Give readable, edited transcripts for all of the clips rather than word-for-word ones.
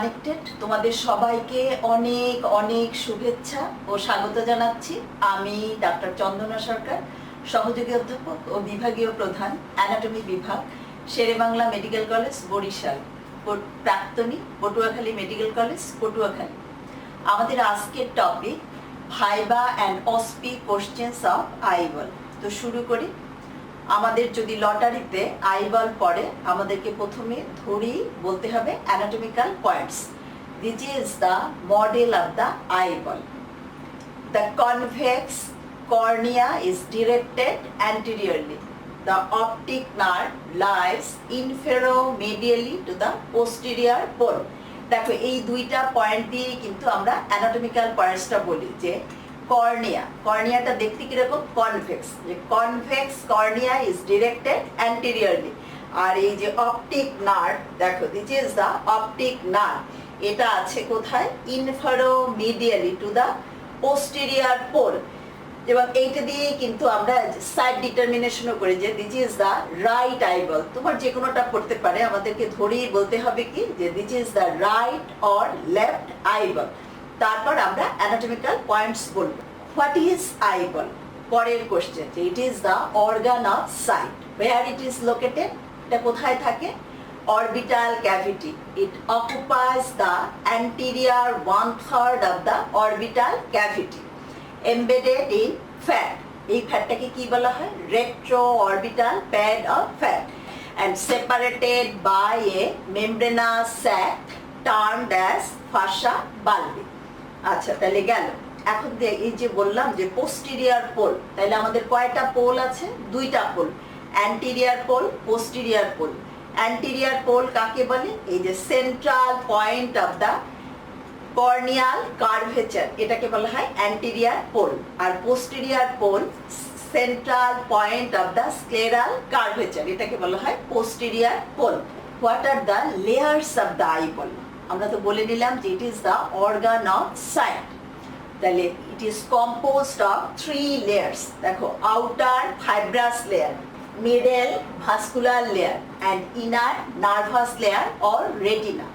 Connected তোমাদের সবাইকে অনেক অনেক শুভেচ্ছা ও স্বাগত জানাচ্ছি। আমি ডাক্তার চন্দনা সরকার, সহযোগী অধ্যাপক ও বিভাগীয় প্রধান, অ্যানাটমি বিভাগ, শেরেবাংলা মেডিকেল কলেজ, বরিশাল, প্রাক্তনী, পটুয়াখালী মেডিকেল কলেজ, পটুয়াখালী। আমাদের আজকের topic viva and OSPE questions of eyeball. তো শুরু করি। আমাদের যদি লটারিতে আইবল পড়ে, আমাদেরকে প্রথমে ধরেই বলতে হবে anatomical points. This is the model of the eyeball. The convex cornea is directed anteriorly. The optic nerve lies inferomedially to the posterior pole. দেখো এই দুইটা পয়েন্ট দিয়ে কিন্তু আমরা অ্যানাটমিক্যাল পয়েন্টসটা বলি যে কর্নিয়াটা দেখতে কিরকম কনভেক্স, যে convex cornea is directed anteriorly. আর এই যে অপটিক নার্ভ, দেখো this is the optic nerve, এটা আছে কোথায়? Inferomedially to the posterior pole. এবং এইটা দিয়ে কিন্তু আমরা সাইড ডিটারমিনেশনও করি যে this is the right eyeball. তোমার যে কোনোটা পড়তে পারে, আমাদেরকে ধরেই বলতে হবে কি যে this is the right or left eyeball. তারপর আমরা অ্যানাটমিক্যাল পয়েন্টস বলবো। What is eyeball? পরের কোশ্চেন, যে it is the organ of sight. Where it is located? এটা কোথায় থাকে? Orbital cavity. It occupies the anterior 1/3 of the orbital cavity, embedded in fat. এই ফ্যাটটাকে কি বলা হয়? Retro orbital pad of fat, and separated by a membranous sac termed as fascia bulbi. আচ্ছা, তাহলে গেল। এখন এই যে বললাম যে পোস্টেরিয়র পোল, তাহলে আমাদের কয়টা পোল আছে? দুইটা pole, anterior pole, posterior pole. Anterior pole কাকে বলে? এই যে central point of the corneal curvature, এটাকে বলা হয় অ্যান্টেরিয়র পোল। আর posterior pole central point of the scleral curvature, এটাকে বলা হয় posterior pole. What are the layers of the eyeball? আমরা তো বলে নিলাম যে it is the organ of sight. তাহলে it is composed of 3 layers. দেখো, outer fibrous layer, middle vascular layer and inner nervous layer or retina.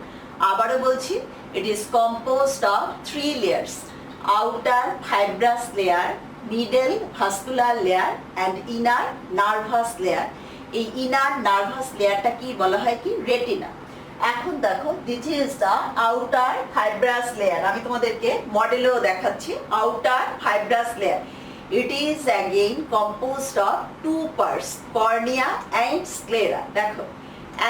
আবারও বলছি, it is composed of 3 layers: outer fibrous layer, middle vascular layer and inner nervous layer. এই inner nervous layerটা কি বলা হয়? কি retina. এখন দেখো, this is the outer fibrous layer. আমি তোমাদেরকে মডেলেও দেখাচ্ছি। outer fibrous layer, it is again composed of 2 parts, cornea and sclera. দেখো,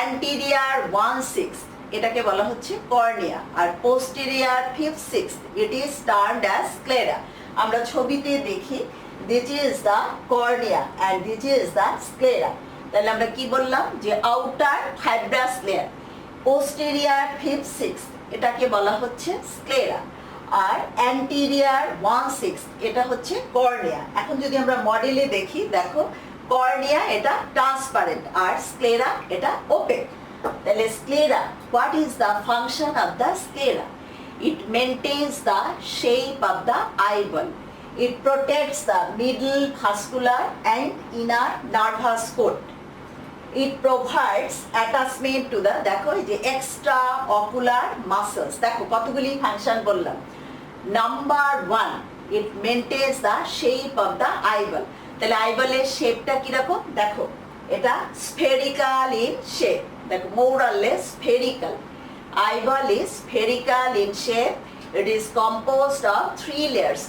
anterior 1/6 এটাকে বলা হচ্ছে কর্নিয়া, আর posterior 5/6 it is termed as sclera. আমরা ছবিতে দেখি this is the cornea and this is the sclera. তাহলে আমরা কি বললাম? যে আউটার ফাইব্রাস লেয়ার, পোস্টেরিয়র 5/6 এটাকে বলা হচ্ছে স্ক্লেরা, আর অ্যান্টেরিয়র 1/6 এটা হচ্ছে কর্নিয়া। এখন যদি আমরা মডেলে দেখি, দেখো কর্নিয়া এটা ট্রান্সপারেন্ট আর স্ক্লেরা এটা ওপেক। তাহলে sclera, what is the function of the sclera? It maintains the shape of the eyeball. It protects the middle vascular and inner nervous cord. It provides attachment to the, দেখো এই যে extra ocular muscles। দেখো কতগুলি function বললাম। Number 1, it maintains the shape of the eyeball. তাহলে আইবলের শেপটা কিরকম? দেখো, এটা spherical in shape. দেখো, more or less spherical. Eyeball is spherical in shape. It is composed of 3 layers: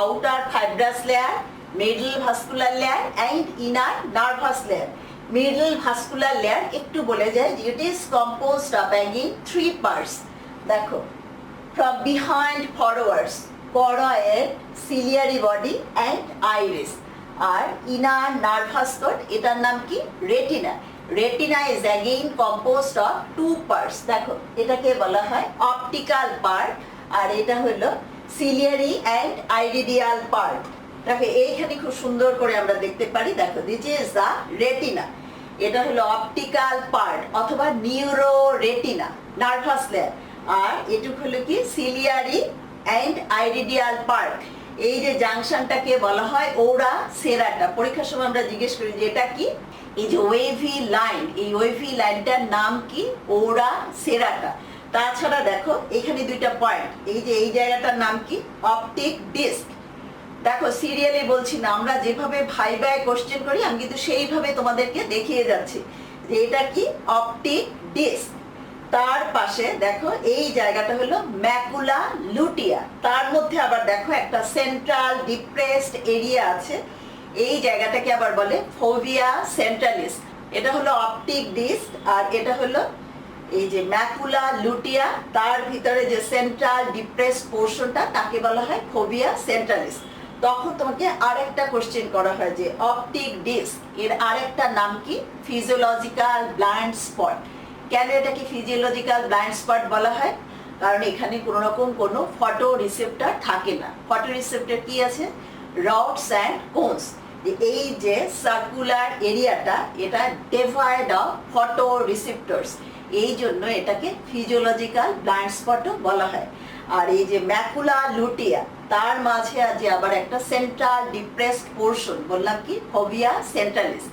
outer fibrous layer, middle vascular layer and inner nervous layer. Middle vascular layer একটু বলে যায় যে it is composed of again 3 parts. দেখো, from behind forwards, choroid, ciliary body and iris. আর inner nervous cord, এটার নাম কি? Retina. Retina is again composed of 2 parts. দেখো, এটাকে বলা হয় অপটিক্যাল পার্ট আর এটা হলো সিলিয়ারি অ্যান্ড আইরিডিয়াল পার্ট। দেখো, এইখানে খুব সুন্দর করে আমরা দেখতে পারি। দেখো, দিস ইজ দ্য রেটিনা, এটা হলো অপটিক্যাল পার্ট অথবা নিউরো রেটিনা, নার্ভাস লেয়ার। আর এটুকু হলো কি? Ciliary and iridial part. এই যে জাংশনটাকে বলা হয় ওরা সেরাটা। পরীক্ষার সময় আমরা জিজ্ঞেস করি যে এটা কি? এই যে ওয়েভি লাইন, এই ওয়েভি লাইনটার নাম কি? ওরা সেরাটা। তাছাড়া দেখো এখানে দুইটা পয়েন্ট, এই যে এই জায়গাটার নাম কি, অপটিক ডিস্ক। দেখো সিরিয়ালি বলছি না, আমরা যেভাবে ভাইভায় কোশ্চেন করি আমি কিন্তু সেইভাবে তোমাদেরকে দেখিয়ে যাচ্ছি যে এটা কি, অপটিক ডিস্ক। তার পাশে দেখো এই জায়গাটা হলো ম্যাকুলা লুটিয়া, তার মধ্যে আবার দেখো একটা সেন্ট্রাল ডিপ্রেসড এরিয়া আছে, এই জায়গাটাকে আবার বলে ফোভিয়া সেন্ট্রালিস। এটা হলো অপটিক ডিস্ক আর এটা হলো এই যে ম্যাকুলা লুটিয়া, তার ভিতরে যে সেন্ট্রাল ডিপ্রেসড পোর্শনটা তাকে বলা হয় ফোভিয়া সেন্ট্রালিস। তখন তোমাকে আরেকটা কোশ্চেন করা হয় যে অপটিক ডিস্ক এর আরেকটা নাম কি, ফিজিওলজিক্যাল ব্লাইন্ড স্পট। কেন এটাকে ফিজিওলজিক্যাল ব্লাইন্ড স্পট বলা হয়? কারণ এখানে কোনো রকম কোনো ফটো রিসেপ্টর থাকে না। ফটো রিসেপ্টর কি আছে, রডস অ্যান্ড কোনস। এই যে সার্কুলার এরিয়াটা এটা ডেভয়েড অফ ফটো রিসেপ্টরস, এই জন্য এটাকে ফিজিওলজিক্যাল ব্লাইন্ড স্পটও বলা হয়। আর এই যে ম্যাকুলা লুটিয়া, তার মাঝে আছে আবার একটা সেন্ট্রাল ডিপ্রেসড পোর্শন, বললাম কি ফোভিয়া সেন্ট্রালিস।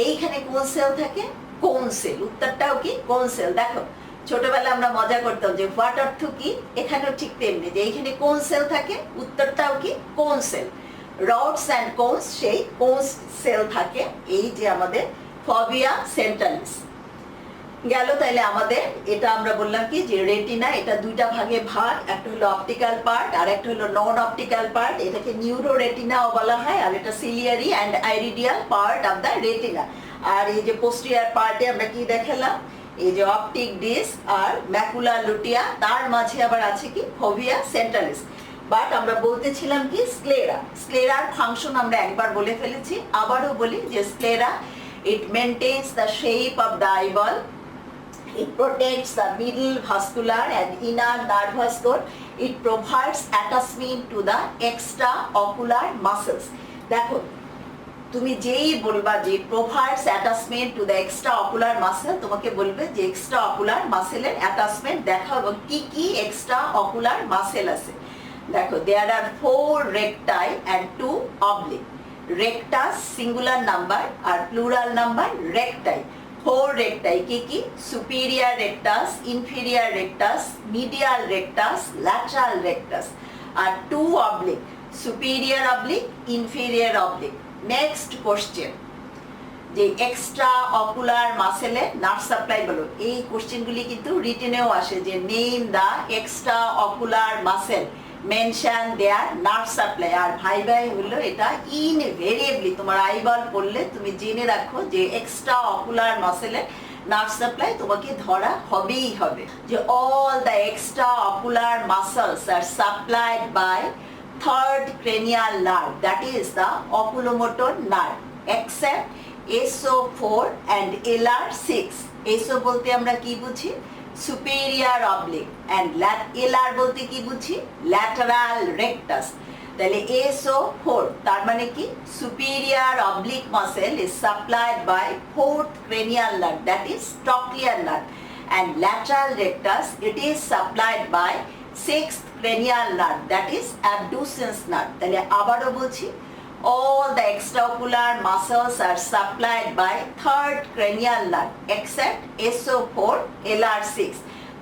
এইখানে কোন সেল থাকে, কোন সেল। উত্তরটাও কি, কোন সেল। দেখো ছোটবেলায় আমরা মজা করতাম যে হোয়াট অর্থ কি, এখানেও ঠিক তেমনি, যে এইখানে কোন সেল থাকে, উত্তরটাও কি কোন সেল। রডস অ্যান্ড কোনস, সেই কোন সেল থাকে এই যে আমাদের ফোভিয়া সেন্ট্রালিস। গেল তাইলে আমাদের এটা আমরা বললাম কি যে রেটিনা, এটা দুইটা ভাগে ভাগ, একটা হলো অপটিক্যাল পার্ট আর একটা হলো নন অপটিক্যাল পার্ট। এটাকে নিউরো রেটিনাও বলা হয়, আর এটা ciliary and iridial part of the retina. আর এই যে পোস্টিরিয়র পার্টে আমরা কি দেখালাম, এই যে অপটিক ডিস্ক আর ম্যাকুলা লুটিয়া, তার মাঝে আবার আছে কি ফোভিয়া সেন্ট্রালিস। বাট আমরা বলতেছিলাম কি স্ক্লেরা, স্ক্লেরার ফাংশন আমরা একবার বলে ফেলেছি, আবারও বলি যে sclera, it maintains the shape of the eyeball, it protects the middle vascular and inner nervous cord, it provides attachment to the extraocular muscles. দেখো তুমি যেই বলবা যে provides attachment to the extraocular muscle, তোমাকে বলবে যে extraocular muscle এর attachment দেখাও এবং কি কি extraocular muscle আছে। দেখো there are 4 recti and 2 oblique. Rectus singular number R plural number recti। 4 recti কি কি, superior rectus, inferior rectus, medial rectus, lateral rectus। আর 2 oblique, superior oblique, inferior oblique। Next question, যে এক্সট্রা অকুলার মাসেলে nerve supply বলো। এই কোশ্চেনগুলি কিন্তু রিটেনেও আসে যে name the extraocular muscle, mention their nerve supply. আর ভাইভাই হলো এটা ইনভেরিয়েবলি তোমার আইবল পড়লে তুমি জেনে রাখো যে এক্সট্রা অকুলার মাসেলের নার্ভ সাপ্লাই তোমাকে ধরা হবেই হবে। যে all the extra ocular muscles are supplied by third cranial nerve, that is the oculomotor nerve, except SO4 and LR6। SO বলতে আমরা কি বুঝি, superior oblique, and LR বলতে কি বুঝি, lateral rectus। তাহলে SO4 তার মানে কি, superior oblique muscle is supplied by 4th cranial nerve, that is trochlear nerve, and lateral rectus it is supplied by 6th cranial nerve, that is abducens nerve। তাহলে আবারও বলছি, all the extraocular muscles are supplied by 3rd cranial nerve except SO4 LR6।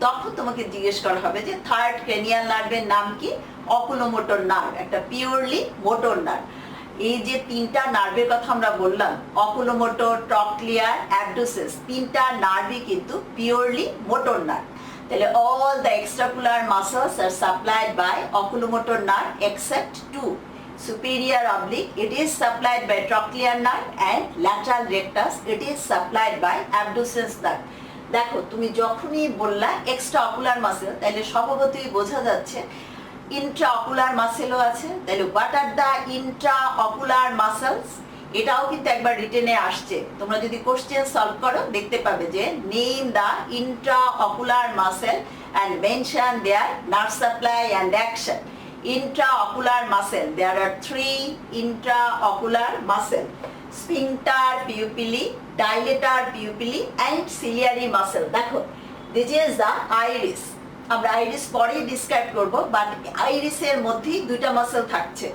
তখন তোমাকে জিজ্ঞেস করা হবে যে 3rd cranial nerve-এর নাম কি, oculomotor nerve, একটা পিওরলি মোটর নার্ভ। এই যে তিনটা নার্ভের কথা আমরা বললাম, oculomotor, trochlear, abducens, তিনটা নার্ভই কিন্তু পিওরলি মোটর নার্ভ। তাহলে all the extraocular muscles are supplied by oculomotor nerve except 2, superior oblique it is supplied by trochlear nerve and lateral rectus it is supplied by abducens nerve। দেখো তুমি যখনই বললা extraocular muscle, তাহলে স্বভাবতই বোঝা যাচ্ছে intraocular muscle-ও আছে। তাহলে what are the intraocular muscles, এটাও কিন্তু একবার রিটেনে আসছে। তোমরা যদি কোশ্চেন সলভ করো দেখতে পাবে যে name the intraocular muscle and mention their nerve supply and action. Intraocular muscle, there are 3 intraocular muscle, sphincter pupillae, dilator pupillae and ciliary muscle. দেখো দিস ইজ দা আইরিস, আমরা আইরিস পরেই describe করব, but আইরিসের মধ্যেই দুইটা muscle থাকছে,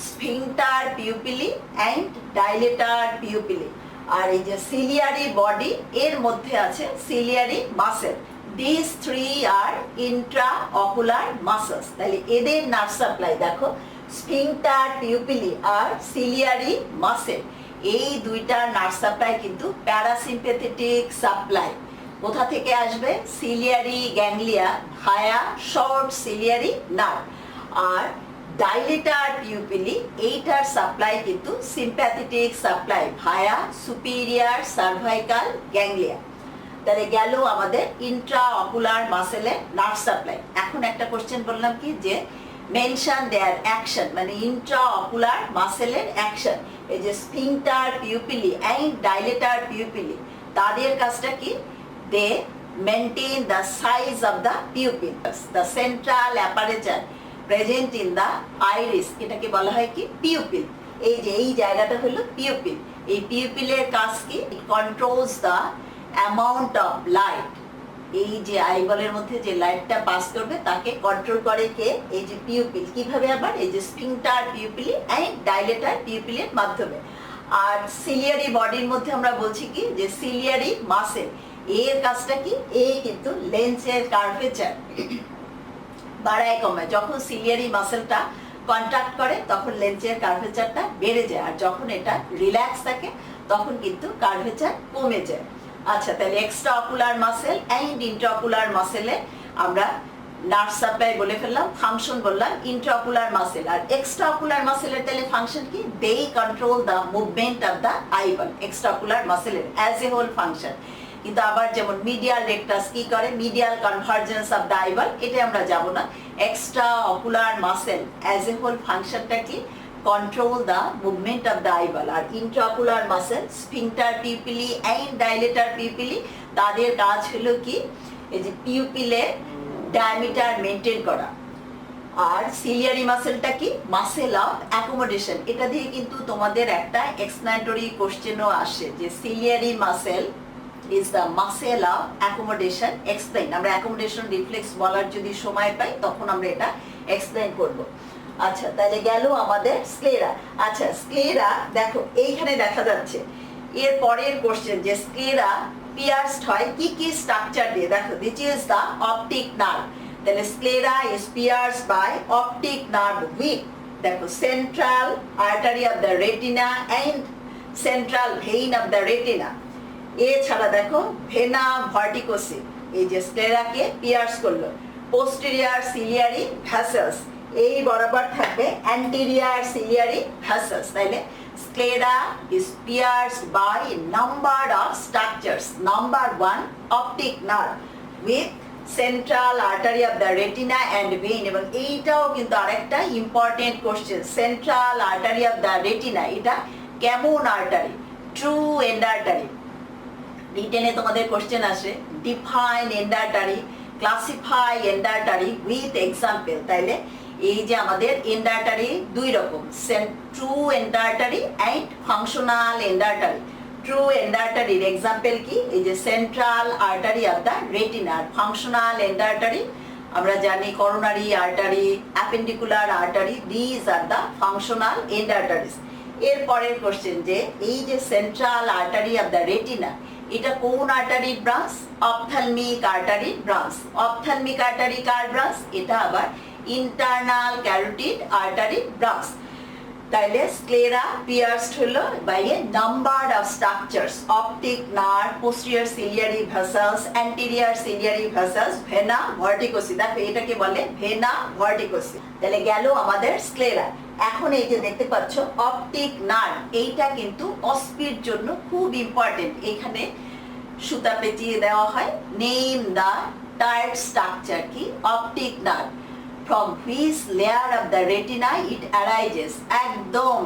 sphincter pupillae and dilator পিউপিলি। আর এই যে সিলিয়ারি বডি, এর মধ্যে আছে ciliary muscle. These three are intraocular muscles. তাহলে এদের নার্ভ সাপ্লাই দেখো, স্ফিংটার পিউপিলি আর সিলিয়ারি মাসেল, এই দুইটা নার্ভ সাপ্লাই কিন্তু প্যারাসিম্প্যাথেটিক সাপ্লাই। কোথা থেকে আসবে? সিলিয়ারি গ্যাংলিয়া ভায়া শর্ট সিলিয়ারি নার্ভ। আর ডাইলেটার পিউপিলি, এইটার সাপ্লাই কিন্তু সিম্প্যাথেটিক সাপ্লাই ভায়া সুপিরিয়ার সার্ভাইকাল গ্যাংলিয়া। তাহলে গেল আমাদের ইন্ট্রাঅকুলার মাসেলের নার্ভ সাপ্লাই। এখন একটা কোশ্চেন বললাম কি যে মেনশন দেয়ার অ্যাকশন, মানে ইন্ট্রাঅকুলার মাসেলের অ্যাকশন। এই যে স্ফিংটার পিউপিলি অ্যান্ড ডাইলেটার পিউপিলি, তাদের কাজটা কি? They maintain the size of the pupil, the central aperture present in the iris, এটাকে বলা হয় কি? পিউপিল। এই যে এই জায়গাটা হলো পিউপিল। এই পিউপিলের কাজ কি? It controls the amount of light, এই যে আইবলের মধ্যে যে লাইটটা পাস করবে তাকে কন্ট্রোল করে কে? এই যে পিউপিল। কিভাবে? আবার এই যে স্ফিংটার পিউপিলি অ্যান্ড ডাইলেটার পিউপিলের মাধ্যমে। আর সিলিয়ারি বডির মধ্যে আমরা বলছি কি যে সিলিয়ারি মাসেল, এর কাজটা কি? এই কিন্তু লেন্সের কার্ভেচার বাড়ায় কমায়। যখন সিলিয়ারি মাসেলটা কন্ট্রাক্ট করে তখন লেন্সের কার্ভেচারটা বেড়ে যায়, আর যখন এটা রিল্যাক্স থাকে তখন কিন্তু কার্ভেচার কমে যায়। আচ্ছা, তাহলে extraocular muscle and intraocular মাসেলে আমরা নার্ভ সাপ্লাই বলে ফেললাম, ফাংশন বললাম ইন্ট্রাঅকুলার মাসেল। আর এক্সট্রা অকুলার মাসেলের তাহলে ফাংশন কি? They control the movement of the eyeball, extra ocular মাসেলের অ্যাজ এ হোল ফাংশন। কিন্তু আবার যেমন মিডিয়াল রেকটাস কি করে? Medial convergence of the eyeball, এটা আমরা যাব না। Extraocular muscle as a whole ফাংশনটা কি? control the movement of the eyeball। R intraocular muscle sphincter pupilli and dilator pupilli, তাদের কাজ হলো কি? এই যে পিউপিলের ডায়ামিটার মেইনটেইন করা। আর সিলিয়ারি মাসেলটা কি? Muscle of accommodation. এটা দিয়ে কিন্তু তোমাদের একটা এক্সপ্লেনেটরি কোশ্চেনও আসে যে ciliary muscle is the muscle of accommodation, explain. আমরা অ্যাকোমোডেশন রিফ্লেক্স বলার যদি সময় পাই তখন আমরা এটা এক্সপ্লেইন করব। আচ্ছা, তাহলে গেল আমাদের স্ক্লেরা। আচ্ছা, স্ক্লেরা দেখো এইখানে দেখা যাচ্ছে। এর পরের কোশ্চেন যে স্ক্লেরা পিয়ার্সড হয় কি কি স্ট্রাকচার দিয়ে? দেখো, this is the optic nerve. তাহলে sclera is pierced by optic nerve with, দেখো, central artery of the retina and central vein of the retina. এছাড়া দেখো ভেনা ভার্টিকোসি, এই যে স্ক্লেরাকে পিয়ার্স করলো। পোস্টেরিয়ার সিলিয়ারি ভ্যাসেলস, এই বরাবর থাকবে অ্যান্টেরিয়ার সিলিয়ারি ভ্যাসেলস। তাইলে sclera is pierced by number of structures. Number 1 optic nerve with central artery of the retina and vein. এবং এইটাও কিন্তু আরেকটা important question, central artery of the retina, এটা কেমন আর্টারি? True end artery. রিটেনে তোমাদের question আসে, define end artery, classify end artery with example. তাইলে এই যে আমাদের এন্ড আর্টারি দুই রকম, true end artery and functional end artery. True end আর্টারির এক্সাম্পল কি? এই যে central artery of the retina. Functional end artery আমরা জানি coronary artery, appendicular artery, these are the functional end arteries. এর পরের কোশ্চেন যে এই যে central artery of the retina, এটা কোন আর্টারির ব্রাঞ্চ? অপথ্যালমিক আর্টারির ব্রাঞ্চ। অপথ্যালমিক আর্টারি কার ব্রাঞ্চ? এটা আবার ইন্টারনাল ক্যারোটিড আর্টারির ব্রাঞ্চ। তাইলে স্ক্লেরা পিয়ার্সড হলো by a number of structures, optic nerve, posterior ciliary vessels, anterior ciliary vessels, vena vorticosae. দেখো এটাকে বলে ভেনা ভার্টিকোসি। তাহলে গেল আমাদের স্ক্লেরা। এখন এই যে দেখতে পাচ্ছ অপটিক নার্ভ, এইটা কিন্তু OSPEর জন্য খুব ইম্পর্টেন্ট। এখানে সুতা পেঁচিয়ে দেওয়া হয়। নেম দ্য টায়ার্ড স্ট্রাকচার কি? Optic nerve. From which layer of the retina it arises? একদম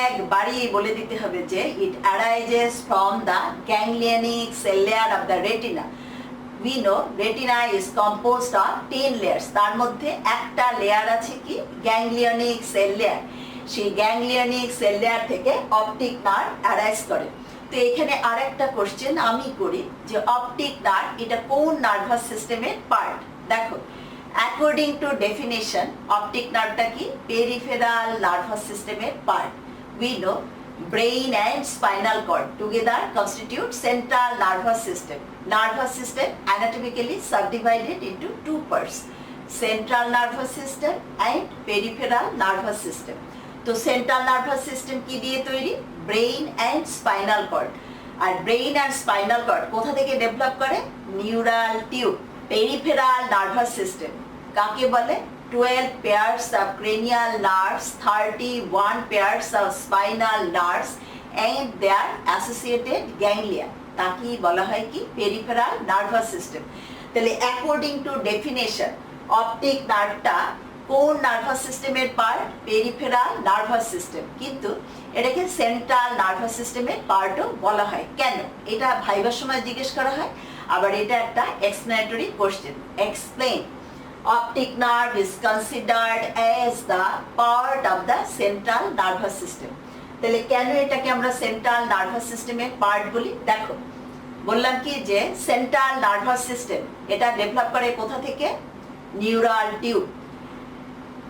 একবারই বলে দিতে হবে যে it arises from the ganglionic cell layer of the retina. We know retina is composed of 10 layers. তার মধ্যে একটা লেয়ার আছে কি? ganglionic cell layer। সেই ganglionic cell layer থেকে অপটিক নার্ভ অ্যারাইজ করে। তো এখানে আরেকটা কোশ্চেন আমি করি যে অপটিক নার্ভ এটা কোন নার্ভাস সিস্টেমের পার্ট? দেখো, অ্যাকর্ডিং টু ডেফিনেশন অপটিক নার্ভটা কি? পেরিফেরাল নার্ভাস সিস্টেমের part. We know brain and spinal cord together constitute central nervous system. Nervous system anatomically subdivided into two parts, central nervous system and peripheral nervous system. তো central nervous system কি দিয়ে তৈরি? Brain and spinal cord. আর brain and spinal cord কোথা থেকে develop করে? Neural tube. Peripheral nervous system কাকে বলে? 12 pairs of cranial nerves, 31 pairs of spinal nerves and their associated ganglia তাকে বলা হয় কি? Peripheral nervous system. তাহলে অ্যাকর্ডিং টু ডেফিনেশন অপটিক নার্ভটা কোন নার্ভাস সিস্টেমের পার্ট? পেরিফেরাল নার্ভাস সিস্টেম, কিন্তু এটাকে সেন্ট্রাল নার্ভাস সিস্টেমের পার্টও বলা হয়। কেন? এটা ভাইবার সময় জিজ্ঞেস করা হয়। আবার এটা একটা explanatory question. Explain. Optic nerve is considered as the part of the central nervous system. তাহলে কেন এটাকে আমরা সেন্ট্রাল নার্ভাস সিস্টেমের পার্ট বলি? দেখো, বললাম কি যে সেন্ট্রাল নার্ভাস সিস্টেম এটা ডেভেলপ করে কোথা থেকে? Neural tube.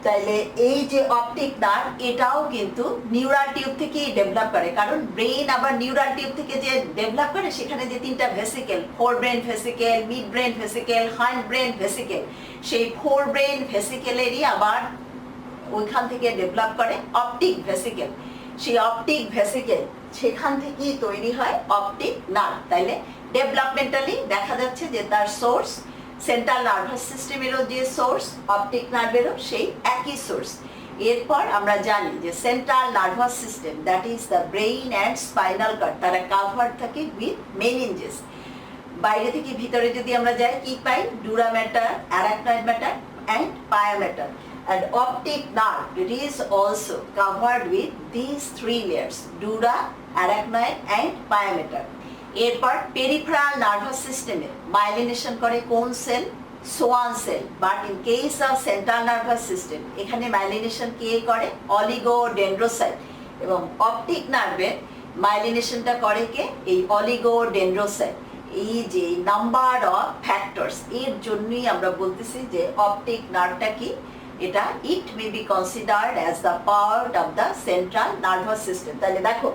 তাইলে এই যে অপটিক নার্ভ এটাও কিন্তু নিউরাল টিউব থেকেই ডেভেলপ করে, কারণ ব্রেন আবার নিউরাল টিউব থেকে যে ডেভেলপ করে সেখানে যে তিনটা vesicle, four brain vesicle, mid brain vesicle, hind brain vesicle, সেই ফোর ব্রেন ভেসিকেলেরই আবার ওইখান থেকে ডেভেলপ করে অপটিক ভেসিকেল। সেই অপটিক ভেসিকেল সেখান থেকেই তৈরি হয় অপটিক নার্ভ। তাইলে ডেভেলপমেন্টালি দেখা যাচ্ছে যে তার সোর্স সেন্ট্রাল নার্ভাস সিস্টেমেরও যে সোর্স অপটিক নার্ভেরও সেই একই সোর্স। এরপর আমরা জানি যে central nervous system that is the brain and spinal cord তারা কাভার থাকে উইথ মেনিনজেস। বাইরে থেকে ভিতরে যদি আমরা যাই কি পাই? Dura mater, arachnoid mater and pia mater. And optic nerve it is also covered with these three layers, dura, arachnoid and pia mater. এরপর পেরিফেরাল নার্ভাস সিস্টেমে মাইলিনেশন করে কোন সেল? Schwann cell. But in case of central nervous system এখানে myelination কে করে? Oligodendrocyte. এবং optic নার্ভের মাইলিনেশনটা করে কে? এই অলিগোডেন্ড্রোসাইট। এই যে নাম্বার অফ ফ্যাক্টরস এর জন্যই আমরা বলতেছি যে অপটিক নার্ভটা কি? এটা it may be considered as the part of the central nervous system. তাহলে দেখো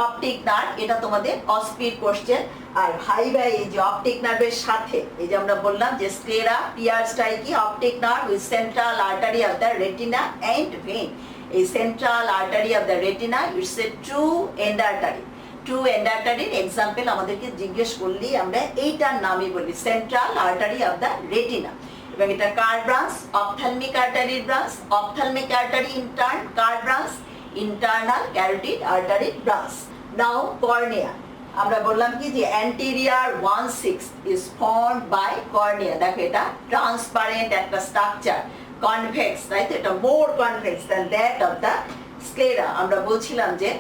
অপটিক নার্ভ এটা তোমাদের অসপির কোশ্চেন। আর ভাইবা এই যে অপটিক নার্ভের সাথে এই যে আমরা বললাম যে স্ক্লেরা পিয়ার্সটাই কি? Optic nerve with central artery of the retina and vein. এই central artery of the retina it's a true end artery. True end আর্টারির এক্সাম্পল আমাদেরকে জিজ্ঞেস করলেই আমরা এইটার নামই বলি central artery of the retina. এবং এটা কার ব্রাঞ্চ? অপথ্যালমিক আর্টারির branch. Ophthalmic artery in turn কার ব্রাঞ্চ? ইন্টারনাল ক্যারোটিড আর্টারির ব্রাঞ্চ। নাও কর্নিয়া, আমরা বললাম কি যে anterior 1/6 is formed by cornea. দেখো এটা ট্রান্সপারেন্ট একটা স্ট্রাকচার, কনভেক্স, তাই তো? এটা more convex than that of the sclera. আমরা বলছিলাম যে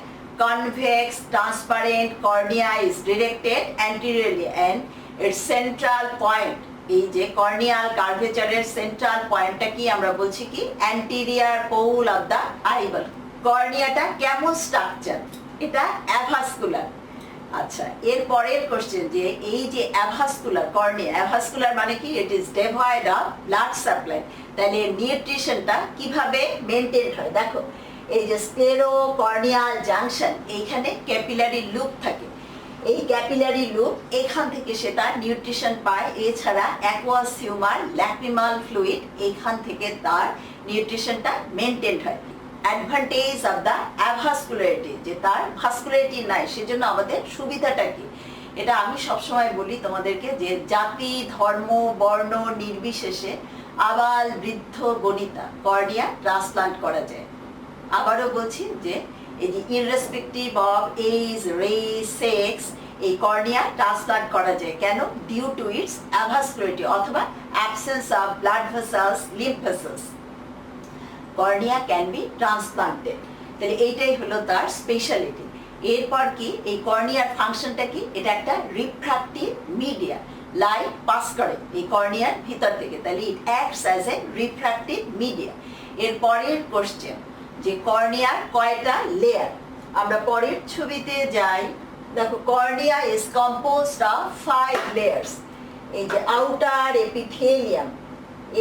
convex transparent cornea is directed anteriorly and its central point এই যে কর্নিয়াল কার্ভেচারের সেন্ট্রাল পয়েন্টটা কি আমরা বলছি কি? Anterior pole of the eyeball. কর্নিয়াটা কেমন স্ট্রাকচার? এটা অ্যাভাসকুলার। আচ্ছা, এর পরের কোশ্চেন যে এই যে অ্যাভাসকুলার কর্নিয়া, অ্যাভাসকুলার মানে কি? ইট is devoid of blood supply. তাহলে নিউট্রিশনটা কিভাবে মেনটেন হয়? দেখো এই যে স্ক্লেরো কর্নিয়াল জাংশন এইখানে ক্যাপিলারি লুপ থাকে। এই ক্যাপিলারি লুপ এখান থেকে সেটা নিউট্রিশন পায়। এছাড়া অ্যাকুয়াস হিউমার ল্যাক্রিমাল ফ্লুইড এখান থেকে তার নিউট্রিশনটা মেনটেন হয়। অ্যাডভান্টেজ অফ দ্য অ্যাভাসকুলারিটি যে তার ভাস্কুলারিটি নাই, সেজন্য আমাদের সুবিধাটা কি? এটা আমি সবসময় বলি তোমাদেরকে যে জাতি ধর্ম বর্ণ নির্বিশেষে আবাল বৃদ্ধ বনিতা কর্নিয়া ট্রান্সপ্লান্ট করা যায়। আবারও বলছি যে এই যে irrespective of age race sex এই কর্নিয়া ট্রান্সপ্লান্ট করা যায়। কেন? ডিউ টু ইটস অ্যাভাসকুলারিটি অথবা absence of blood vessels lymph vessels cornea can be transplanted. তাহলে এইটাই হলো তার স্পেশালিটি। এরপর কি এই কর্নিয়ার ফাংশনটা কি? এটা একটা রিফ্র্যাক্টিভ মিডিয়া, লাইট পাস করে এই কর্নিয়ার ভিতর থেকে। তাহলে ইট acts as a refractive media. এর পরের কোশ্চেন যে কর্নিয়ার কয়টা লেয়ার? আমরা পরের ছবিতে যাই। দেখো cornea is composed of 5 layers. এই যে আউটার এপিথেলিয়াম,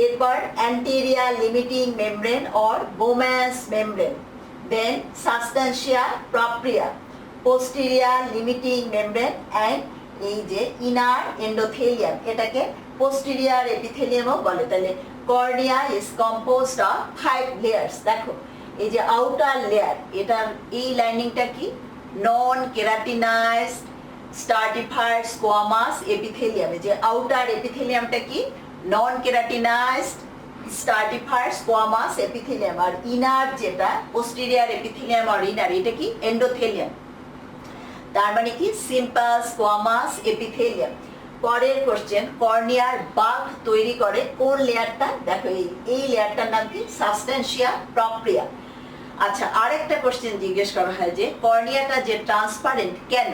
এরপর anterior limiting membrane or Bowman's membrane, then substantia propria, posterior limiting membrane and এই যে ইনার এন্ডোথেলিয়াম, এটাকে পোস্টেরিয়ার এপিথেলিয়ামও বলে। তাহলে cornea is composed of 5 layers. দেখো এই যে আউটার লেয়ার, এটার এই লাইনিংটা কি, non keratinised stratified squamous epithelium. এই যে আউটার এপিথেলিয়ামটা কি, non keratinised stratified squamous epithelium, আর ইনার যেটা পোস্টেরিয়ার এপিথেলিয়াম আর ইনার, এটা কি এন্ডোথেলিয়াম। তার মানে কি সিম্পল স্কোয়ামাস এপিথেলিয়াম। পরের কোশ্চেন, কর্নিয়ার বাল্ব তৈরি করে কোন লেয়ারটা, দেখো এই লেয়ারটার নাম কি, সাবস্টেন্সিয়া প্রপ্রিয়া। আচ্ছা, আরেকটা কোশ্চেন জিজ্ঞেস করা হয় যে কর্নিয়াটা যে ট্রান্সপারেন্ট কেন?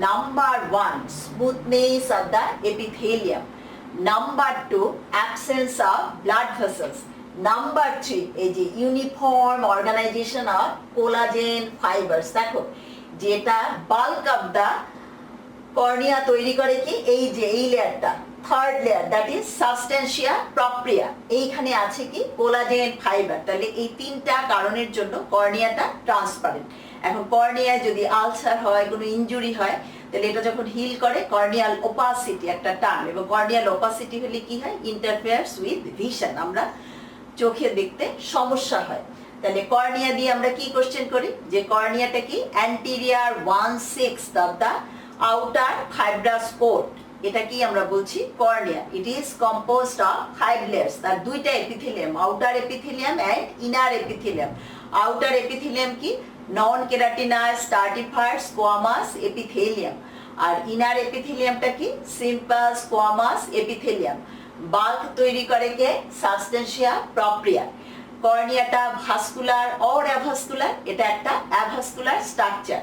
Number 1 smoothness of the epithelium, number 2 absence of blood vessels, number 3 এই যে uniform organisation of collagen fibres. দেখো যেটা বাল্ক অফ দ্য কর্নিয়া তৈরি করে কি, এই যে এই লেয়ারটা, থার্ড লেয়ার, দ্যাট ইজ সাবস্টেন্সিয়া প্রপ্রিয়া। এইখানে আছে কি কোলাজেন ফাইবার। তাহলে এই তিনটা কারণের জন্য কর্নিয়াটা ট্রান্সপারেন্ট। এখন কর্নিয়ায় যদি আলসার হয়, কোনো ইনজুরি হয়, তাহলে এটা যখন হিল করে, কর্নিয়াল ওপাসিটি একটা টার্ম, এবং কর্নিয়াল ওপাসিটি হলে কি হয়, ইন্টারফেয়ারস উইথ ভিশন, আমরা চোখে দেখতে সমস্যা হয়। তাহলে কর্নিয়া দিয়ে আমরা কি কোশ্চেন করি, যে কর্নিয়াটা কি anterior 1/6 of the outer fibrous coat, এটা কি আমরা বলছি cornea. It is composed of 5 layers, তার দুইটা epithelium, outer epithelium and inner epithelium. Outer epithelium কি non keratinised stratified squamous epithelium, আর ইনার এপিথেলিয়ামটা কি সিম্পল স্কোয়ামাস এপিথেলিয়াম। বাল্ক তৈরি করে কে, সাবস্টেন্সিয়া প্রপ্রিয়া। কর্নিয়াটা ভাস্কুলার অর অ্যাভাস্কুলার, এটা একটা অ্যাভাস্কুলার স্ট্রাকচার।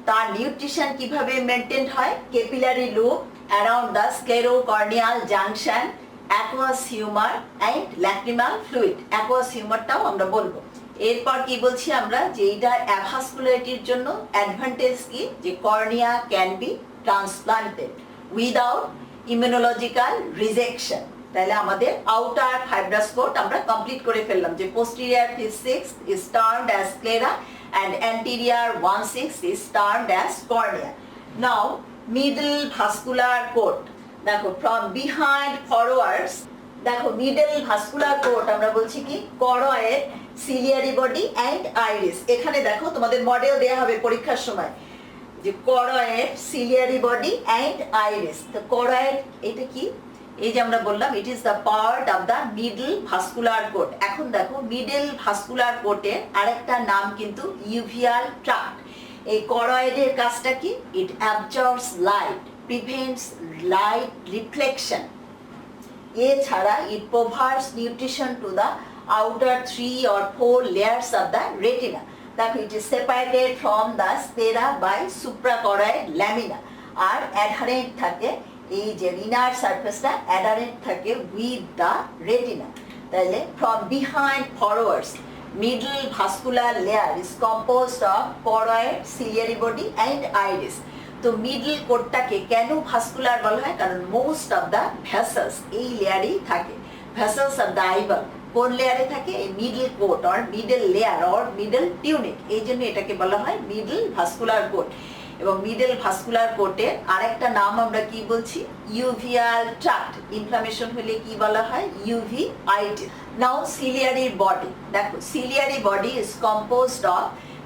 তার নিউট্রিশন কিভাবে মেনটেন হয়, capillary loop around the sclerocorneal junction, aqueous humour and lacrimal fluid. Aqueous হিউমারটাও আমরা বলবো। এরপর কি বলছি আমরা, যে এটা অ্যাভাস্কুলারিটির জন্য অ্যাডভান্টেজ কি, যে cornea can be transplanted without immunological rejection. তাহলে আমাদের আউটার ফাইব্রাস কোট আমরা কমপ্লিট করে ফেললাম, যে posterior 5/6 is termed as sclera and anterior 1/6 is termed as cornea. Now middle vascular coat, দেখো from behind forwards, দেখো মিডল ভাস্কুলার কোট আমরা বলছি কি choroid, ciliary body and iris. এখানে দেখো তোমাদের মডেল দেয়া হবে পরীক্ষার সময়, যে choroid, ciliary body and iris. তো করয়েড এটা কি, এই যে আমরা বললাম it is the part of the middle vascular coat. এখন দেখো মিডল ভাস্কুলার কোটের আরেকটা নাম কিন্তু ইউভিয়াল ট্রাক্ট। এই করয়েডের কাজটা কি, it absorbs light, prevents light reflection. এছাড়া it provides nutrition to the outer 3 or 4 layers of the retina. দেখো it is separated from the sclera by suprachoroid lamina, আর অ্যাডহারেন্ট থাকে, এই যে ইনার সারফেসটা অ্যাডারেন্ট থাকে উইথ দ্য রেটিনা। তাহলে from behind forwards middle vascular layer is composed of choroid, ciliary body and iris. তো middle কোটটাকে কেন ভাস্কুলার বলা হয়, কারণ মোস্ট অফ দ্য ভেসেলস এই লেয়ারেই থাকে। ভেসেলস অফ দ্য আইবল কোন লেয়ারে থাকে, এই middle coat or middle layer or middle tunic, এই জন্য এটাকে বলা হয় মিডল ভাস্কুলার কোট। এবং মিডল ভাস্কুলার কোটের আরেকটা নাম আমরা কি বলছি, ইউভিয়াল ট্রাক্ট। ইনফ্লামেশন হলে কি বলা হয়, ইউভিআইটিস। নাও সিলিয়ারি বডি, দেখো ciliary body is composed of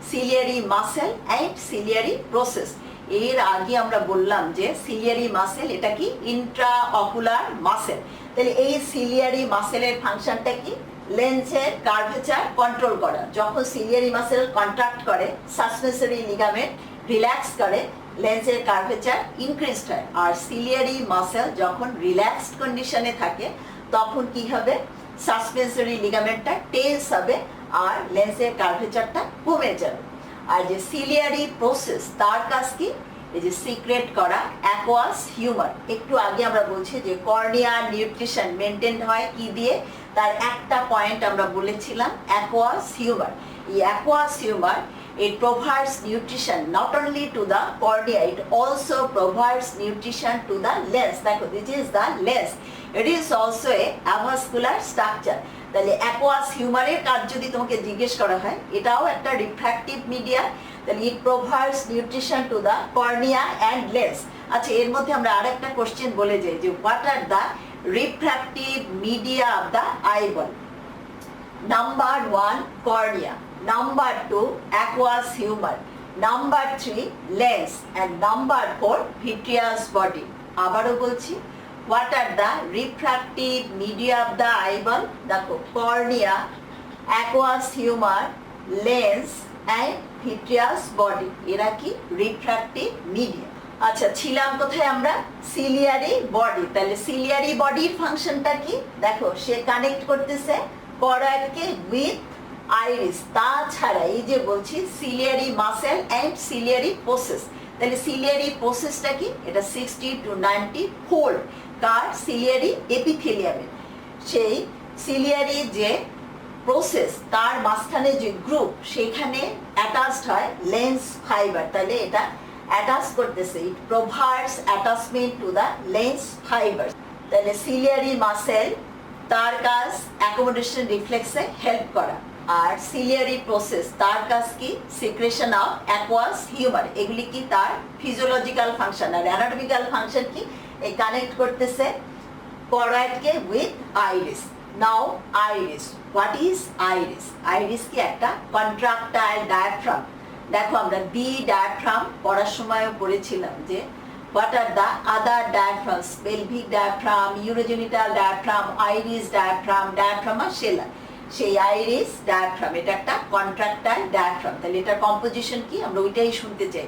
ciliary muscle and ciliary process. এর আগে আমরা বললাম যে সিলিয়ারি মাসেল এটা কি ইন্ট্রা অকুলার মাসেল। তাহলে এই সিলিয়ারি মাসেলের ফাংশনটা কি, লেন্সের কার্ভেচার কন্ট্রোল করা। যখন সিলিয়ারি মাসেল কন্ট্রাক্ট করে, সাসপেন্সরি লিগামেন্ট রিল্যাক্স করে, লেন্সের কার্ভেচার ইনক্রিজড হয়। আর সিলিয়ারি মাসেল যখন রিল্যাক্সড কন্ডিশনে থাকে, তখন কি হবে, সাসপেন্সরি লিগামেন্টটা টেন্স হবে আর লেন্সের কার্ভেচারটা কমে যাবে। আর যে সিলিয়ারি প্রসেস, তার কাজ কি, এই যে সিক্রেট করা অ্যাকোয়াস হিউমার। একটু আগে আমরা বলছি যে কর্নিয়ার নিউট্রিশন মেনটেন হয় কি দিয়ে, তার একটা পয়েন্ট আমরা বলেছিলাম অ্যাকোয়াস হিউমার। এই aqueous humour it provides nutrition not only to the cornea, it also provides nutrition to the lens. দেখো this is the lens, it is also a avascular structure. তাহলে অ্যাকোয়াস হিউমারের কাজ যদি তোমাকে জিজ্ঞেস করা হয়, এটাও একটা রিফ্র্যাক্টিভ মিডিয়া। তাহলে it provides nutrition to the cornea and lens. আচ্ছা, এর মধ্যে আমরা আরেকটা কোশ্চেন বলে যাই যে what are the refractive media of the eyeball. Number 1 cornea, number 2 aqueous humour, number 3 lens and number 4 vitreous body. আবারও বলছি, what are the refractive media of the eyeball? দেখো, cornea, aqueous humour, lens and vitreous body, এরা কি refractive media. আচ্ছা, ছিলাম কোথায় আমরা? Ciliary body. তাহলে সিলিয়ারি বডির ফাংশনটা কি? দেখো, সে কানেক্ট করতেছে করয়েডকে উইথ আইরিস। তাছাড়া এই যে বলছি ciliary muscle and ciliary process. তাহলে সিলিয়ারি প্রসেসটা কি? এটা 60 to 90 ফোল্ড কার সিলিয়ারি এপিথেলিয়ামের। সেই সিলিয়ারি যে প্রসেস তার মাঝখানে যে গ্রুপ, সেখানে অ্যাটাচড হয় লেন্স ফাইবার। তাহলে এটা অ্যাটাচ করতেছে, ইট provides attachment to the lens fibre. তাহলে সিলিয়ারি মাসেল, তার কাজ অ্যাকোমোডেশন রিফ্লেক্সে হেল্প করা। আর সিলিয়ারি প্রসেস, তার কাজ কি? Secretion of aqueous humour. এগুলি কি তার ফিজিওলজিক্যাল ফাংশন। আর অ্যানাটমিক্যাল ফাংশন কি? এই কানেক্ট করতেছে করয়েডকে with iris. Now iris, what is iris? Iris কি? একটা কন্ট্রাক্টাইল ডায়াফ্রাম। দেখো, আমরা দি ডায়াফ্রাম পড়ার সময়ও পড়েছিলাম যে what are the other diaphragms, pelvic diaphragm, urogenital diaphragm, iris diaphragm, diaphragm আর সেলা। সেই আইরিস ডায়াফ্রাম এটা একটা কন্ট্রাক্টাইল ডায়াফ্রাম। তাহলে এটার কম্পোজিশন কি? আমরা ওইটাই শুনতে চাই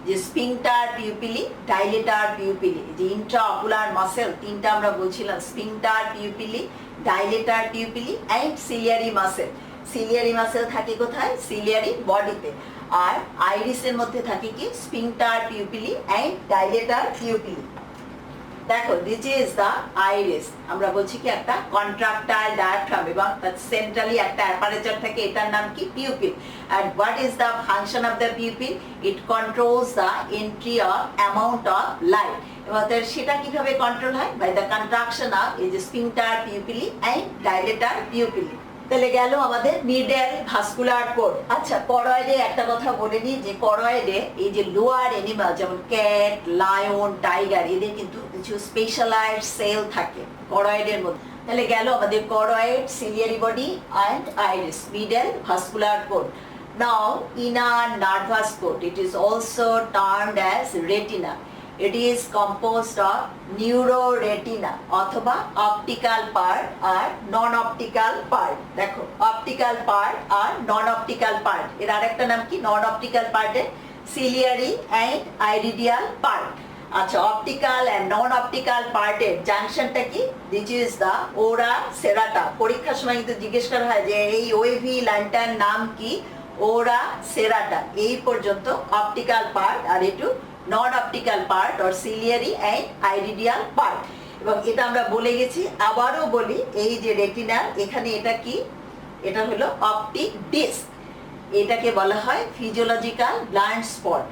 যে স্ফিংটার পিউপিলি, ডাইলেটার পিউপিলি, যে ইন্ট্রাঅকুলার মাসেল তিনটা আমরা বলছিলাম, sphincter pupillae, dilator pupillae and ciliary muscle. Ciliary muscle থাকে কোথায়? সিলিয়ারি বডিতে। আর আইরিসের মধ্যে থাকে কি? Sphincter pupillae and dilator pupillae. দেখো, দিস ইজ দ্য আইরিস। আমরা বলছি কি একটা কন্ট্রাক্টাইল ডায়াফ্রাম এবং তার সেন্ট্রালি একটা অ্যাপারেচার থাকে, এটার নাম কি? Pupil. and what is the function of the pupil? It controls the entry of amount of light. এবং সেটা কিভাবে কন্ট্রোল হয়? by the contraction of এই যে স্ফিংটার পিউপিলি and ডাইলেটার পিউপিলি। তাহলে গেল আমাদের মিডল ভাস্কুলার কোড। আচ্ছা, করয়েডে একটা কথা বলে নিই যে করয়েডে এই যে লোয়ার অ্যানিমাল যেমন ক্যাট, লায়ন, টাইগার, এদের কিন্তু কিছু স্পেশালাইজড সেল থাকে করয়েডের মধ্যে। তাহলে গেল আমাদের choroid, ciliary body and iris, middle vascular coat. Now inner nervous coat, it is also termed as retina. It is composed of neuroretina অথবা optical part আর non-optical part। দেখো, optical part আর non-optical part, এর আরেকটা নাম কি? non-optical part এর ciliary and iridial part। আচ্ছা, অপটিক্যাল অ্যান্ড নন অপটিক্যাল পার্টের জাংশনটা কি? দিস ইজ দ্য ওরা সেরাটা। পরীক্ষার সময় কিন্তু জিজ্ঞেস করা হয় যে এই ওয়েভি লাইনটার নাম কি? ওরা সেরাটা। এই পর্যন্ত অপটিক্যাল পার্ট, আর একটু non optical part or ciliary and iridial part. এবং এটা আমরা বলে গেছি, আবারও বলি, এই যে রেটিনার এখানে এটা কি? এটা হলো অপটিক ডিস্ক। এটাকে বলা হয় ফিজিওলজিক্যাল ব্লাইন্ড স্পট।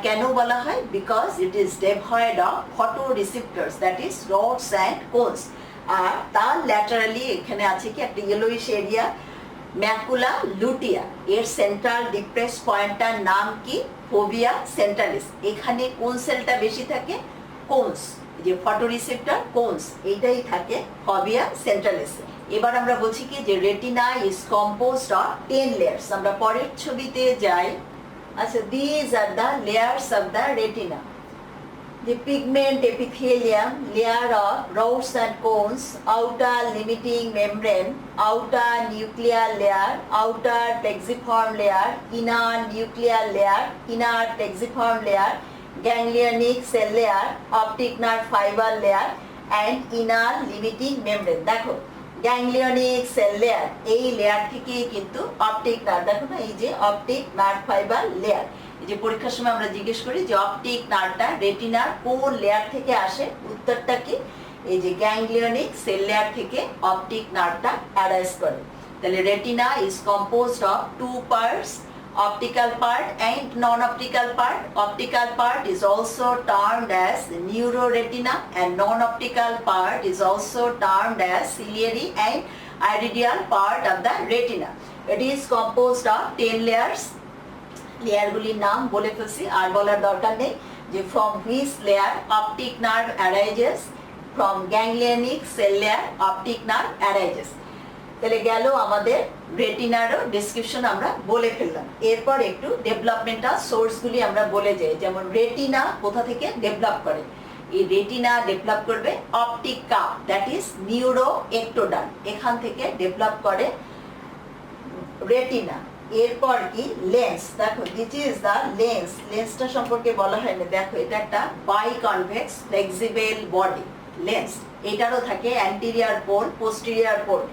কেন বলা হয়? Because it is devoid of photoreceptors, that is rods and cones. আর তার ল্যাটারালি এখানে আছে কি একটা ইয়েলোইশ এরিয়া, ম্যাকুলা লুটিয়া। এর সেন্ট্রাল ডিপ্রেস পয়েন্টটার নাম কি? Fovea centralis. এখানে কোন সেলটা বেশি থাকে? কোনস, যে ফটো রিসেপ্টর কোনস, এইটাই থাকে ফোভিয়া সেন্ট্রালিস। এবার আমরা বলছি কি যে retina is composed of 10 layers. আমরা পরের ছবিতে যাই। আচ্ছা, this R the layers of the retina. The pigment epithelium, layer of rods and cones, outer limiting membrane, outer nuclear layer, outer plexiform layer, inner nuclear layer, inner plexiform layer, ganglionic cell layer, optic nerve fiber layer and inner limiting membrane। দেখো, গ্যাংলিয়নিক cell layer, এই layer থেকেই কিন্তু optic nerve, দেখো না এই যে optic nerve fibre layer. এই যে পরীক্ষার সময় আমরা জিজ্ঞেস করি যে অপটিক নার্ভটা রেটিনার কোন লেয়ার থেকে আসে? উত্তরটা কি? এই যে গ্যাংলিয়নিক সেল লেয়ার থেকে অপটিক নার্ভটা অ্যারাইজ করে। তাহলে retina is composed of 2 parts, optical part and non-optical part. Optical part is also termed as neuroretina and non-optical part is also termed as ciliary and iridial part of the retina. It is composed of 10 layers. লেয়ারগুলির নাম বলে ফেলছি, আর বলার দরকার নেই যে from which layer optic nerve arises, from ganglionic cell layer optic nerve arises. তাহলে গেল আমাদের রেটিনারও ডিসক্রিপশন আমরা বলে ফেললাম। এরপর একটু ডেভেলপমেন্টাল সোর্সগুলি আমরা বলে যাই, যেমন রেটিনা কোথা থেকে ডেভেলপ করে। এই রেটিনা ডেভেলপ করবে optic cup, that is neuro ectoderm, এখান থেকে ডেভেলপ করে রেটিনা। এরপর কি লেন্স, দেখো দিস ইজ দ্য লেন্স। লেন্সটা সম্পর্কে বলা হয় না, দেখো এটা একটা বাইকনভেক্স ফ্লেক্সিবল বডি লেন্স, এটারও থাকে অ্যান্টিরিয়র পোল, পোস্টেরিয়র পোল।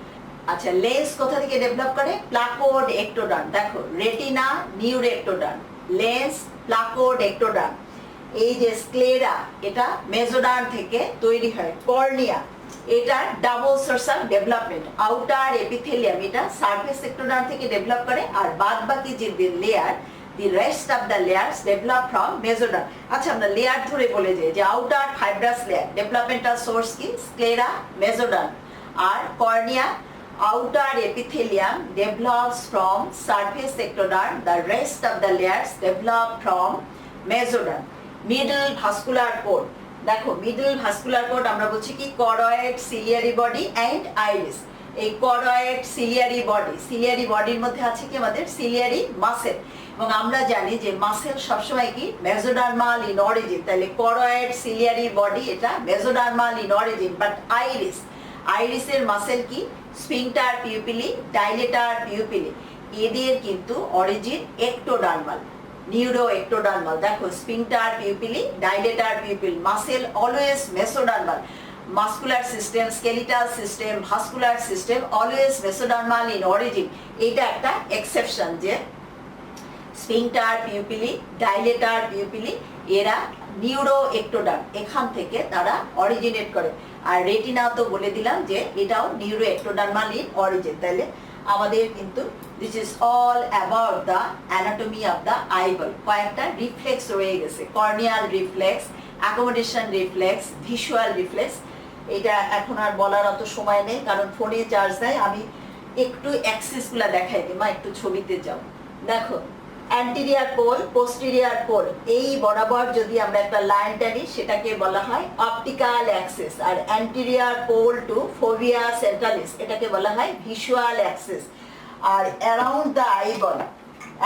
আচ্ছা, লেন্স কোথা থেকে ডেভেলপ করে? Placode ectoderm. দেখো retina neuroectoderm, lens placode ectoderm. এই যে স্ক্লেরা, এটা মেজোডার্ম থেকে তৈরি হয়। কর্নিয়া, এটা double source of development, outer epithelium এটা সারফেস একটোডার্ম থেকে ডেভেলপ করে, আর বাদ বাকি যে layer, the rest of the layers develop from mesoderm. আচ্ছা, আমরা লেয়ার ধরে বলে যাই যে outer fibrous layer developmental source কি? Sclera, mesoderm. আর cornea, outer epithelium develops from surface ectoderm, the rest of the layers develop from mesoderm. Middle vascular cord, দেখো middle vascular code আমরা বলছি কি? Choroid, ciliary body and iris. এই choroid ciliary বডির মধ্যে আছে কি আমাদের সিলিয়ারি মাসেল, এবং আমরা জানি যে মাসেল সবসময় কি মেজোডার্মাল ইন অরিজিন। তাহলে করয়েড সিলিয়ারি বডি এটা মেজোডার্মাল ইন অরিজিন, বাট আইরিসের মাসেল কি? স্ফিংটার পিউপিলি, ডাইলেটার পিউপিলি, এদের কিন্তু অরিজিন একটোডার্মাল, নিউরো একটোডার্মাল। দেখো sphincter pupillae, dilator pupil, muscle always mesodermal. Muscular system, skeletal system, vascular system always mesodermal in origin. এটা একটা exception যে sphincter pupillae, dilator পিউপিলি এরা neuro ectoderm, এখান থেকে তারা অরিজিনেট করে। আর রেটিনা তো বলে দিলাম যে এটাও নিউরো একটোডার্মাল ইন অরিজিন। তাহলে আমাদের কিন্তু this is all about the anatomy of the eyeball. কয়েকটা রিফ্লেক্স রয়ে গেছে, corneal reflex, accommodation reflex, visual reflex. এটা এখন আর বলার অত সময় নেই, কারণ ফোনে চার্জ দেয়। আমি একটু অ্যাক্সিসগুলো দেখাই দিই, মা একটু ছবিতে যাও। দেখো অ্যান্টিরিয়র পোল, পোস্টেরিয়র পোল, এই বরাবর যদি আমরা একটা লাইন টানি সেটাকে বলা হয় অপটিক্যাল অ্যাক্সিস, আর anterior pole to fovea centralis এটাকে বলা হয় ভিজুয়াল অ্যাক্সিস। আর অ্যারাউন্ড দ্য আইবল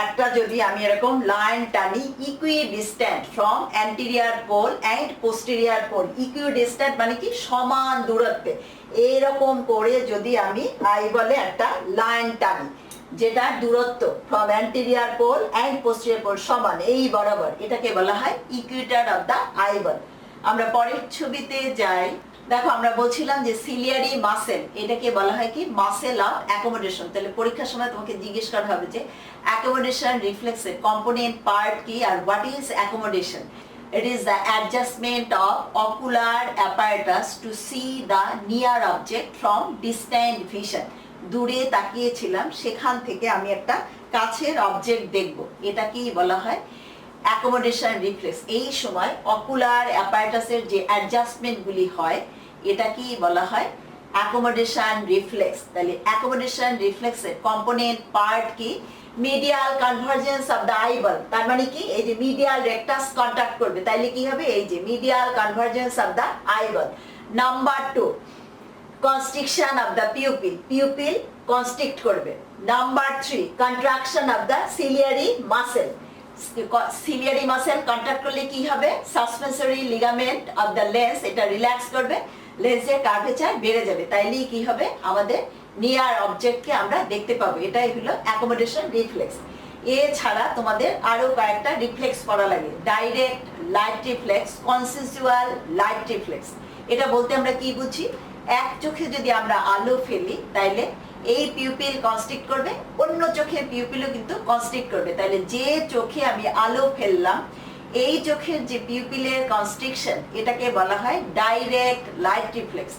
একটা যদি আমি এরকম লাইন টানি equidistant from anterior pole and posterior pole, equidistant মানে কি সমান দূরত্বে, এরকম করে যদি আমি আইবলে একটা লাইন টানি যেটা দূরত্ব from anterior pole and posterior pole সমান, এই বরাবর, এটাকে বলা হয় ইকুইটার অফ দ্য আইবল। আমরা পরের ছবিতে যাই। দেখো আমরা বলছিলাম যে সিলিয়ারি মাসেল, এটাকে বলা হয় কি? Muscle of accommodation. তাহলে পরীক্ষার সময় তোমাকে জিজ্ঞেস করা হবে যে অ্যাকোমোডেশন রিফ্লেক্সের কম্পোনেন্ট পার্ট কি আর what is accommodation? It is the adjustment of ocular apparatus to see the near object from distant vision. দূরে তাকিয়েছিলাম, সেখান থেকে আমি একটা কাছের অবজেক্ট দেখব, এটাকেই বলা হয় অ্যাকোমোডেশন রিফ্লেক্স। এই সময় অকুলার অ্যাপারেটাসের যে অ্যাডজাস্টমেন্টগুলি হয় এটাকেই বলা হয় অ্যাকোমোডেশন রিফ্লেক্স। তাহলে অ্যাকোমোডেশন রিফ্লেক্সের কম্পোনেন্ট পার্ট কি? Medial convergence of the eyeball. তার মানে কি? এই যে মিডিয়াল রেকটাস কন্ট্যাক্ট করবে, তাইলে কি হবে? এই যে medial convergence of the eyeball. Number 2, constriction of the pupil, pupil constrict করবে। Number 3, contraction of the ciliary muscle, ciliary muscle contract করলে কি হবে? suspensory ligament of the lens এটা রিল্যাক্স করবে, লেন্সের কার্ভেচার বেড়ে যাবে, তাইলেই কি হবে? আমাদের নিয়ার অবজেক্টকে আমরা দেখতে পাবো। এটাই হলো অ্যাকোমোডেশন রিফ্লেক্স। এছাড়া তোমাদের আরো কয়েকটা রিফ্লেক্স করা লাগে, direct light reflex, consensual light reflex. এটা বলতে আমরা কি বুঝি? এক চোখে যদি আমরা আলো ফেলি তাইলে এই পিউপিল কনস্ট্রিক্ট করবে, অন্য চোখের পিউপিলও কিন্তু কনস্ট্রিক্ট করবে। তাহলে যে চোখে আমি আলো ফেললাম এই চোখের যে পিউপিলের কনস্ট্রিকশন এটাকে বলা হয় ডাইরেক্ট লাইট রিফ্লেক্স।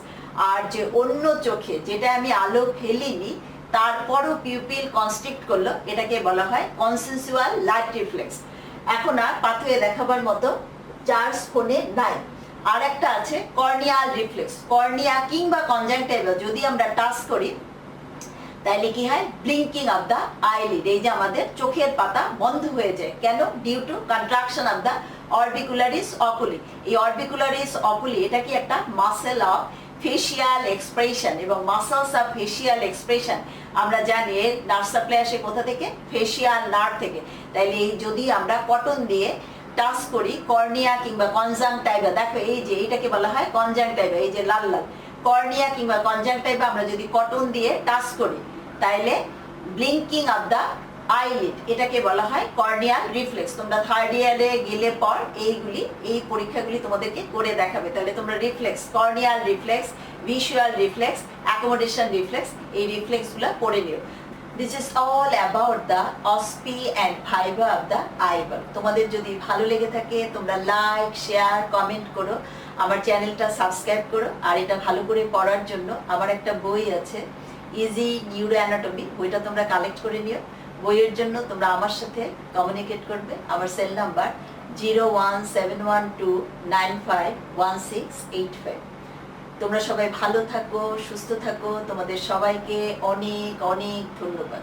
আর যে অন্য চোখে যেটা আমি আলো ফেলিনি তারপরও পিউপিল কনস্ট্রিক্ট করলো এটাকে বলা হয় কনসেনসুয়াল লাইট রিফ্লেক্স। এখন আর পাথরে দেখাবার মতো চার্জ ফোনে নাই। আর একটা আছে কর্নিয়াল রিফ্লেক্স। কর্নিয়া কিংবা কনজাংটিভা যদি আমরা টাচ করি তাইলে কি হয়, ব্লিঙ্কিং অফ দ্য আইলিড, এই যে আমাদের চোখের পাতা বন্ধ হয়ে যায়। কেন? Due to contraction of the orbicularis oculi. এই অরবিকুলারিস অকুলি এটা কি একটা মাসেল অফ ফেসিয়াল এক্সপ্রেশন, এবং মাসলস অফ ফেসিয়াল এক্সপ্রেশন আমরা জানি নার্ভ সাপ্লাই আসে কোথা থেকে, ফেসিয়াল নার্ভ থেকে। তাইলে এই যদি আমরা কটন দিয়ে টাচ করি কর্নিয়া কিংবা কনজাংটাইভা, দেখো এই যে এইটাকে বলা হয় কনজাংটাইভা, এই যে লাল লাল কর্নিয়া কিংবা কনজাংটাইভা আমরা যদি কটন দিয়ে টাচ করি, তাইলে ব্লিঙ্কিং অফ দ্য আইলিড এটাকে বলা হয় কর্নিয়াল রিফ্লেক্স। তোমরা থার্ড ইয়ারে গেলে পর এই পরীক্ষাগুলি তোমাদেরকে করে দেখাবে। তাহলে তোমরা reflex, corneal reflex, visual reflex, accommodation reflex, এই রিফ্লেক্সগুলো পড়ে নিও। This is all about the OSPE and VIVA of the eyeball. তোমাদের যদি ভালো লেগে থাকে তোমরা লাইক, শেয়ার, কমেন্ট করো, আমার চ্যানেলটা সাবস্ক্রাইব করো। আর এটা ভালো করে পড়ার জন্য আমার একটা বই আছে, ইজি নিউরো অ্যানাটমি, বইটা তোমরা কালেক্ট করে নিও। বইয়ের জন্য তোমরা আমার সাথে কমিউনিকেট করবে। আমার সেল নাম্বার 01712951685। তোমরা সবাই ভালো থাকো, সুস্থ থাকো। তোমাদের সবাইকে অনেক অনেক ধন্যবাদ।